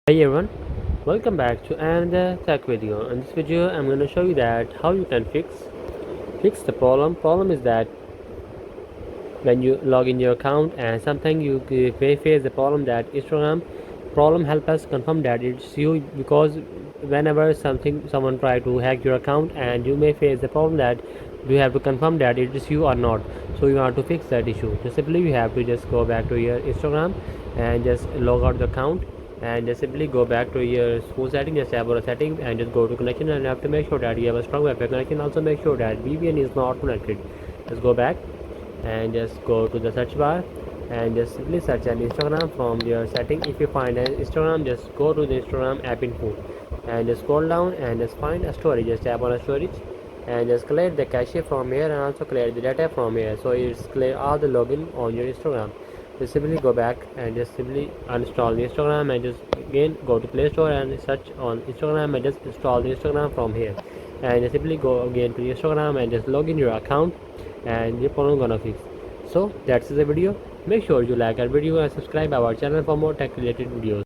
Hey everyone, welcome back to another tech video. In this video, I'm going to show you that how you can fix the problem. Problem is that when you log in your account and something you may face the problem that Instagram problem help us confirm that it's you because whenever someone try to hack your account and you may face the problem that you have to confirm that it is you or not. So you want to fix that issue. Just simply you have to just go back to your Instagram and just log out the account and just simply go back to your phone setting, just have a setting and just go to connection and you have to make sure that you have a strong Wi-Fi connection. Also make sure that VPN is not connected. Just go back and just go to the search bar and just simply search an Instagram from your setting. If you find an Instagram, just go to the Instagram app info and just scroll down and just find a storage. Just tap on a storage and just clear the cache from here and also clear the data from here, so it's clear all the login on your Instagram. Just simply go back and just simply uninstall the Instagram and just again go to Play Store and search on Instagram and just install the Instagram from here and just simply go again to Instagram and just log in your account and your problem gonna fix. So that's the video. Make sure you like our video and subscribe our channel for more tech related videos.